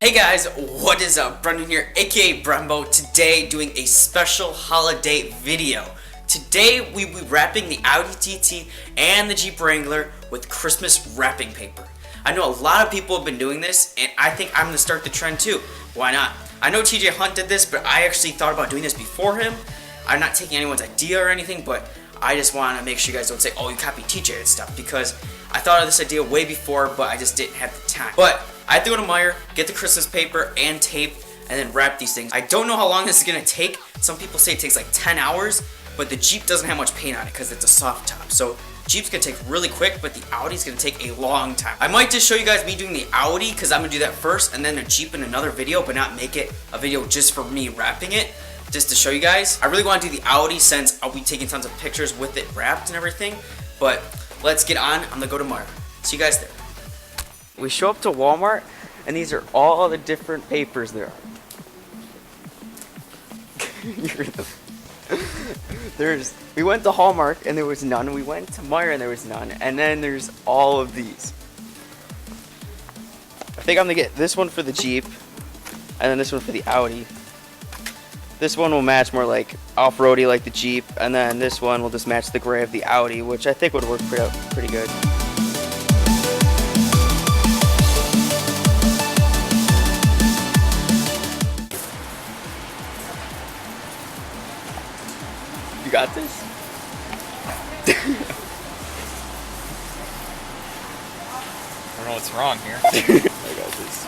Hey guys, what is up? Brendan here, aka Brenbo. Today doing a special holiday video. Today we will be wrapping the Audi TT and the Jeep Wrangler with Christmas wrapping paper. I know a lot of people have been doing this, and I think I'm going to start the trend too. Why not? I know TJ Hunt did this, but I actually thought about doing this before him. I'm not taking anyone's idea or anything, but I just want to make sure you guys don't say, oh, you copied TJ and stuff, because I thought of this idea way before, but I just didn't have the time. But I have to go to Meijer, get the Christmas paper and tape, and then wrap these things. I don't know how long this is going to take. Some people say it takes like 10 hours, but the Jeep doesn't have much paint on it because it's a soft top. So Jeep's going to take really quick, but the Audi's going to take a long time. I might just show you guys me doing the Audi because I'm going to do that first, and then the Jeep in another video, but not make it a video just for me wrapping it, just to show you guys. I really want to do the Audi since I'll be taking tons of pictures with it wrapped and everything, but let's get on. I'm going to go to Meijer. See you guys there. We show up to Walmart, and these are all the different papers there are. We went to Hallmark, and there was none. We went to Meijer, and there was none. And then there's all of these. I think I'm going to get this one for the Jeep, and then this one for the Audi. This one will match more like off-roady like the Jeep, and then this one will just match the gray of the Audi, which I think would work pretty good. You got this? I don't know what's wrong here. I got this.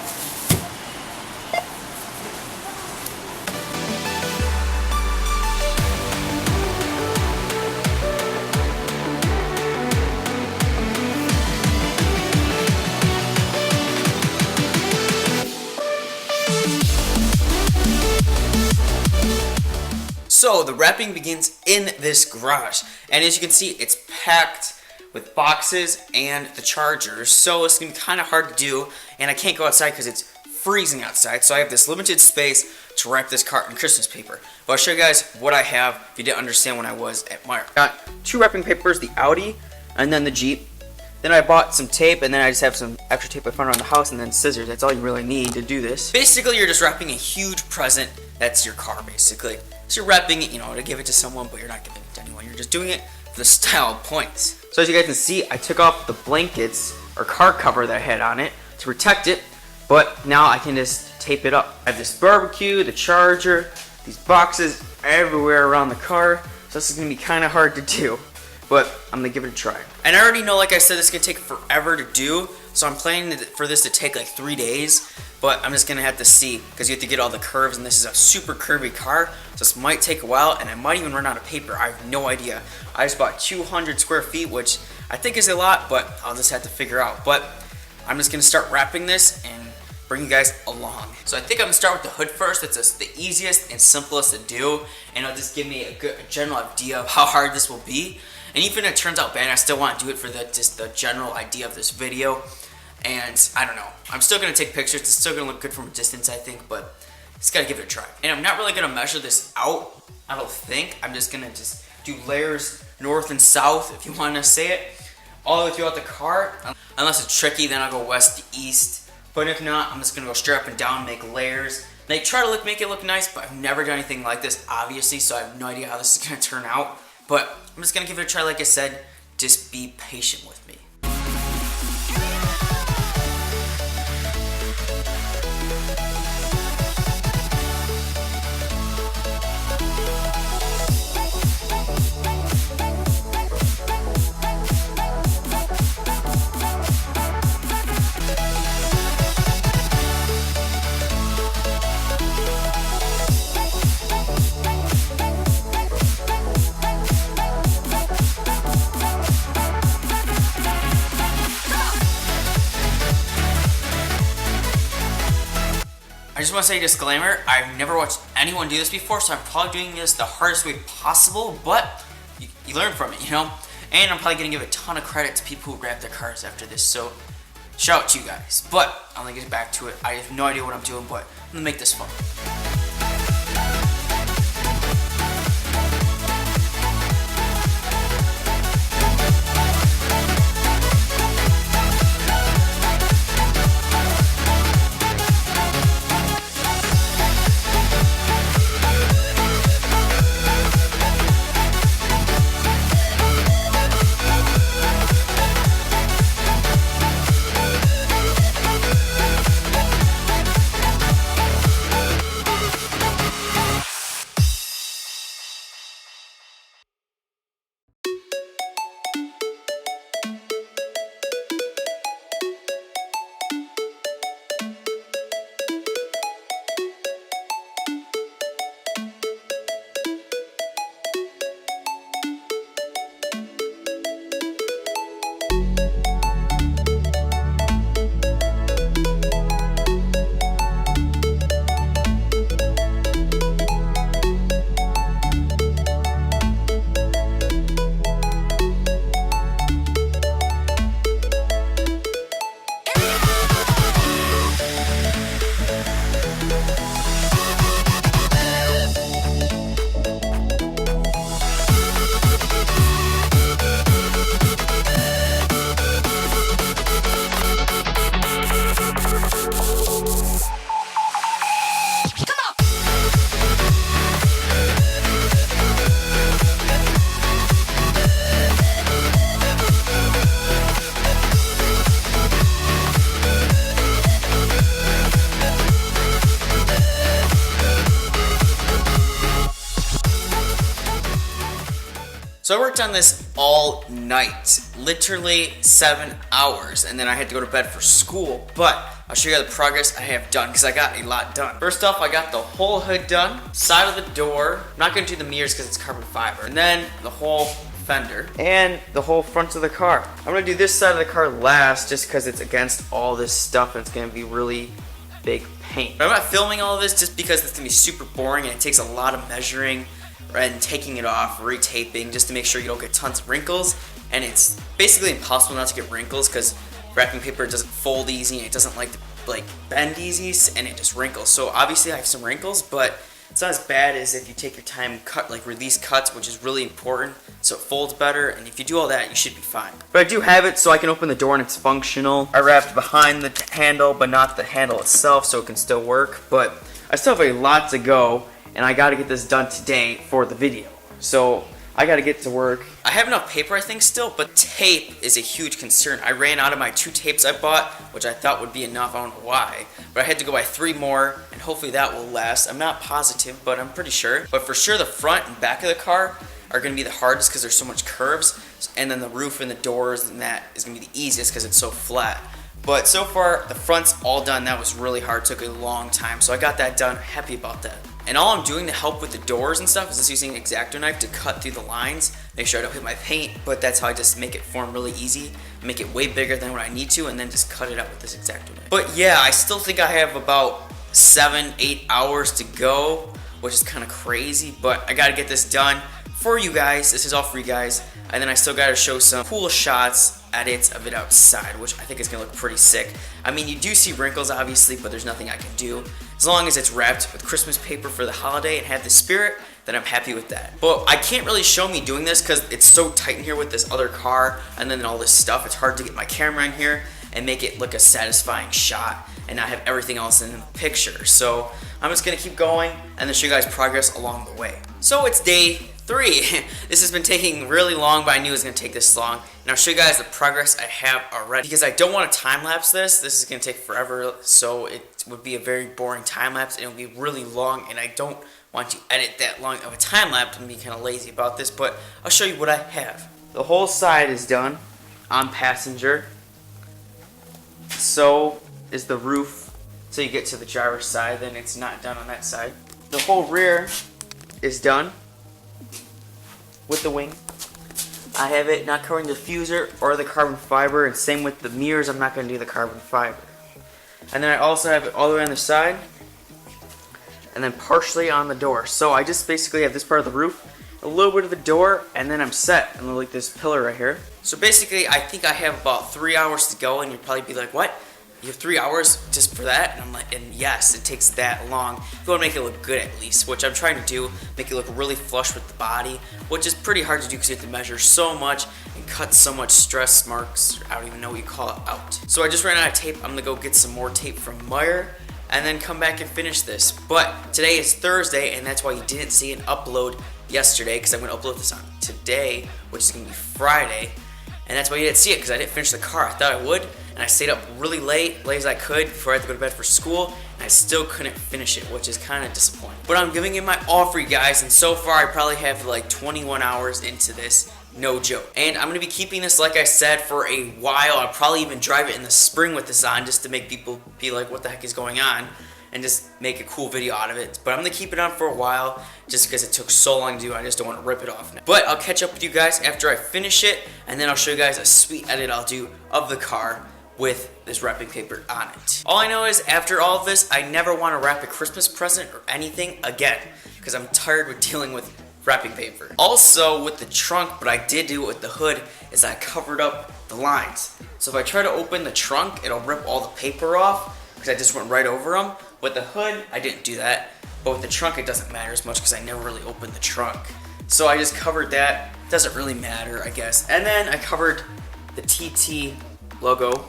So the wrapping begins in this garage, and as you can see, it's packed with boxes and the chargers, so it's gonna be kind of hard to do, and I can't go outside because it's freezing outside, so I have this limited space to wrap this cart in Christmas paper. But I'll show you guys what I have if you didn't understand when I was at Meijer. Got two wrapping papers, the Audi and then the Jeep. Then I bought some tape, and then I just have some extra tape I found around the house, and then scissors. That's all you really need to do this. Basically, you're just wrapping a huge present that's your car, basically. So you're wrapping it, to give it to someone, but you're not giving it to anyone. You're just doing it for the style points. So as you guys can see, I took off the blankets or car cover that I had on it to protect it, but now I can just tape it up. I have this barbecue, the charger, these boxes everywhere around the car, so this is going to be kind of hard to do, but I'm going to give it a try. And I already know, like I said, it's going to take forever to do, so I'm planning for this to take like 3 days, but I'm just going to have to see, because you have to get all the curves, and this is a super curvy car, so this might take a while, and I might even run out of paper. I have no idea. I just bought 200 square feet, which I think is a lot, but I'll just have to figure out. But I'm just going to start wrapping this and bring you guys along. So I think I'm going to start with the hood first. It's just the easiest and simplest to do, and it'll just give me a general idea of how hard this will be. And even if it turns out bad, I still want to do it for just the general idea of this video. And I don't know, I'm still going to take pictures. It's still going to look good from a distance, I think, but just got to give it a try. And I'm not really going to measure this out, I don't think. I'm just going to do layers north and south, if you want to say it, all the way throughout the car. Unless it's tricky, then I'll go west to east. But if not, I'm just going to go straight up and down, make layers. Like, try to make it look nice, but I've never done anything like this, obviously, so I have no idea how this is going to turn out. But I'm just going to give it a try, like I said. Just be patient with me. I just want to say a disclaimer, I've never watched anyone do this before, so I'm probably doing this the hardest way possible, but you learn from it, And I'm probably going to give a ton of credit to people who wrap their cars after this, so shout out to you guys. But I'm going to get back to it. I have no idea what I'm doing, but I'm going to make this fun. So I worked on this all night, literally 7 hours, and then I had to go to bed for school, but I'll show you the progress I have done, because I got a lot done. First off, I got the whole hood done, side of the door, I'm not going to do the mirrors because it's carbon fiber, and then the whole fender, and the whole front of the car. I'm going to do this side of the car last, just because it's against all this stuff, and it's going to be really big paint. But I'm not filming all of this just because it's going to be super boring, and it takes a lot of measuring, and taking it off, retaping, just to make sure you don't get tons of wrinkles. And it's basically impossible not to get wrinkles because wrapping paper doesn't fold easy and it doesn't like bend easy, and it just wrinkles. So obviously I have some wrinkles, but it's not as bad as if you take your time, release cuts, which is really important, so it folds better. And if you do all that, you should be fine. But I do have it so I can open the door and it's functional. I wrapped behind the handle, but not the handle itself, so it can still work. But I still have a lot to go, and I gotta get this done today for the video. So I gotta get to work. I have enough paper, I think, still, but tape is a huge concern. I ran out of my 2 tapes I bought, which I thought would be enough, I don't know why. But I had to go buy 3 more, and hopefully that will last. I'm not positive, but I'm pretty sure. But for sure, the front and back of the car are gonna be the hardest because there's so much curves. And then the roof and the doors and that is gonna be the easiest because it's so flat. But so far, the front's all done. That was really hard, took a long time. So I got that done, happy about that. And all I'm doing to help with the doors and stuff is just using an X-Acto knife to cut through the lines, make sure I don't hit my paint, but that's how I just make it form really easy, make it way bigger than what I need to, and then just cut it out with this X-Acto knife. But yeah, I still think I have about 7-8 hours to go, which is kind of crazy, but I gotta get this done for you guys. This is all for you guys. And then I still gotta show some cool shots, edits of it outside, which I think is gonna look pretty sick. I mean, you do see wrinkles obviously, but there's nothing I can do. As long as it's wrapped with Christmas paper for the holiday and have the spirit, then I'm happy with that. But I can't really show me doing this because it's so tight in here with this other car and then all this stuff. It's hard to get my camera in here and make it look a satisfying shot and not have everything else in the picture. So I'm just gonna keep going and then show you guys progress along the way. So it's day 3. This has been taking really long, but I knew it was going to take this long. And I'll show you guys the progress I have already. Because I don't want to time-lapse this. This is going to take forever, so it would be a very boring time-lapse. And it would be really long, and I don't want to edit that long of a time-lapse and be kind of lazy about this. But I'll show you what I have. The whole side is done on passenger. So is the roof. So you get to the driver's side, then it's not done on that side. The whole rear is done with the wing. I have it not covering the diffuser or the carbon fiber, and same with the mirrors, I'm not going to do the carbon fiber. And then I also have it all the way on the side, and then partially on the door. So I just basically have this part of the roof, a little bit of the door, and then I'm set. And like this pillar right here. So basically, I think I have about 3 hours to go, and you'd probably be like, what? You have 3 hours just for that? And I'm like, and yes, it takes that long. If you want to make it look good at least, which I'm trying to do, make it look really flush with the body, which is pretty hard to do because you have to measure so much and cut so much stress marks, I don't even know what you call it, out. So I just ran out of tape. I'm gonna go get some more tape from Meyer and then come back and finish this. But today is Thursday, and that's why you didn't see an upload yesterday, because I'm gonna upload this on today, which is gonna be Friday. And that's why you didn't see it, because I didn't finish the car. I thought I would, and I stayed up really late as I could before I had to go to bed for school, and I still couldn't finish it, which is kind of disappointing. But I'm giving it my all for you guys, and so far I probably have like 21 hours into this, no joke. And I'm going to be keeping this, like I said, for a while. I'll probably even drive it in the spring with this on, just to make people be like, what the heck is going on? and just make a cool video out of it. But I'm going to keep it on for a while just because it took so long to do. I just don't want to rip it off now. But I'll catch up with you guys after I finish it, and then I'll show you guys a sweet edit I'll do of the car with this wrapping paper on it. All I know is after all of this, I never want to wrap a Christmas present or anything again because I'm tired with dealing with wrapping paper. Also with the trunk, but I did do it with the hood, is I covered up the lines. So if I try to open the trunk, it'll rip all the paper off because I just went right over them. With the hood, I didn't do that, but with the trunk, it doesn't matter as much because I never really opened the trunk. So I just covered that. Doesn't really matter, I guess. And then I covered the TT logo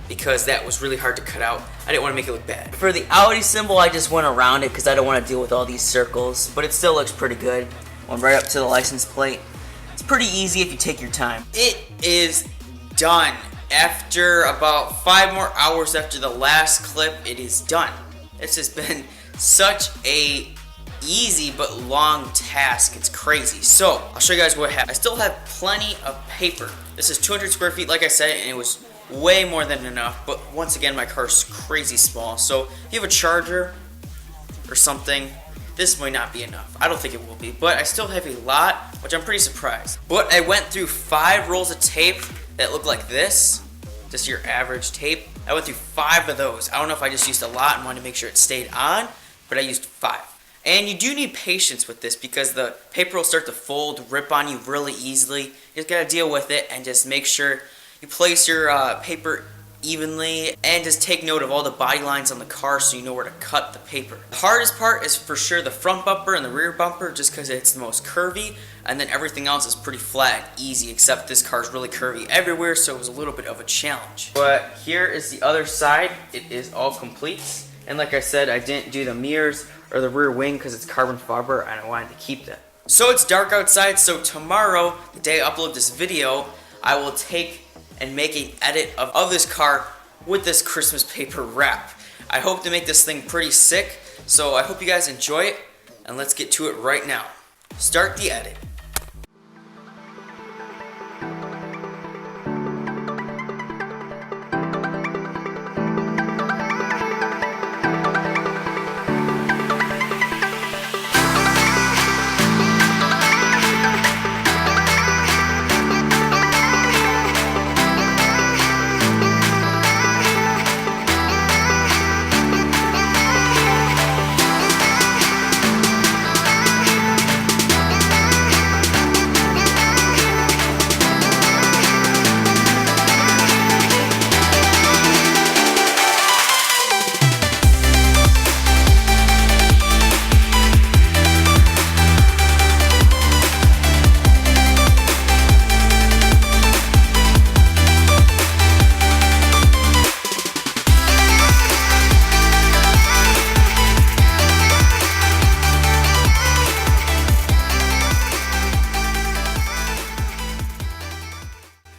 because that was really hard to cut out. I didn't want to make it look bad. For the Audi symbol, I just went around it because I don't want to deal with all these circles, but it still looks pretty good. Went right up to the license plate. It's pretty easy if you take your time. It is done. After about 5 more hours after the last clip, it is done. It's just been such a easy but long task. It's crazy. So I'll show you guys what happened. I still have plenty of paper. This is 200 square feet, like I said, and it was way more than enough. But once again, my car's crazy small. So if you have a charger or something, this might not be enough. I don't think it will be, but I still have a lot, which I'm pretty surprised. But I went through 5 rolls of tape that look like this, just your average tape. I went through 5 of those. I don't know if I just used a lot and wanted to make sure it stayed on, but I used 5. And you do need patience with this because the paper will start to fold, rip on you really easily. You just gotta deal with it and just make sure you place your paper evenly and just take note of all the body lines on the car so you know where to cut the paper. The hardest part is for sure the front bumper and the rear bumper just because it's the most curvy, and then everything else is pretty flat and easy except this car is really curvy everywhere, so it was a little bit of a challenge. But here is the other side. It is all complete, and like I said, I didn't do the mirrors or the rear wing because it's carbon fiber and I wanted to keep that. So it's dark outside, so tomorrow, the day I upload this video, I will take and make an edit of this car with this Christmas paper wrap. I hope to make this thing pretty sick, so I hope you guys enjoy it, and let's get to it right now. Start the edit.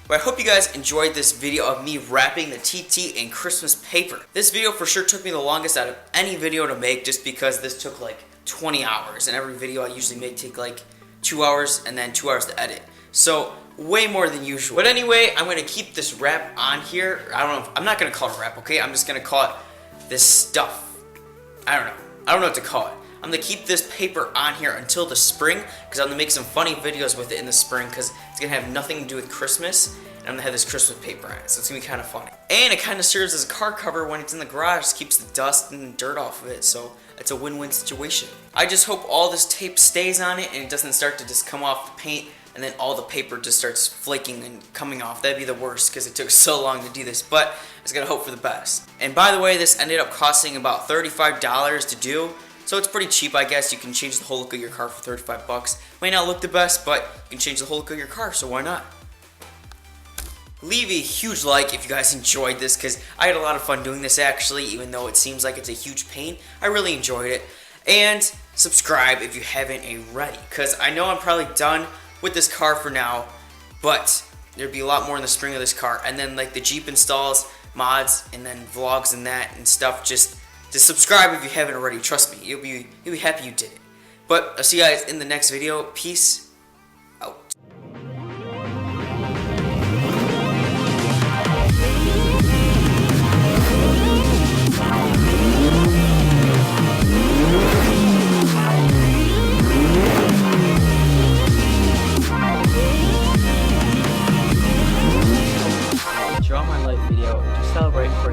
But I hope you guys enjoyed this video of me wrapping the TT in Christmas paper. This video for sure took me the longest out of any video to make just because this took like 20 hours. And every video I usually make take like 2 hours and then 2 hours to edit. So way more than usual. But anyway, I'm going to keep this wrap on here. I'm not going to call it a wrap, okay? I'm just going to call it this stuff. I don't know what to call it. I'm going to keep this paper on here until the spring because I'm going to make some funny videos with it in the spring because it's going to have nothing to do with Christmas, and I'm going to have this Christmas paper on it, so it's going to be kind of funny. And it kind of serves as a car cover when it's in the garage. It keeps the dust and dirt off of it, so it's a win-win situation. I just hope all this tape stays on it and it doesn't start to just come off the paint and then all the paper just starts flaking and coming off. That'd be the worst because it took so long to do this, but I just got to hope for the best. And by the way, this ended up costing about $35 to do. So it's pretty cheap, I guess. You can change the whole look of your car for 35 bucks. Might not look the best, but you can change the whole look of your car, so why not? Leave a huge like if you guys enjoyed this, because I had a lot of fun doing this actually, even though it seems like it's a huge pain. I really enjoyed it. And subscribe if you haven't already, because I know I'm probably done with this car for now, but there'll be a lot more in the spring of this car. And then like the Jeep installs, mods, and then vlogs and that and stuff, just subscribe if you haven't already. Trust me, you'll be happy you did it. But I'll see you guys in the next video. Peace. light video to celebrate for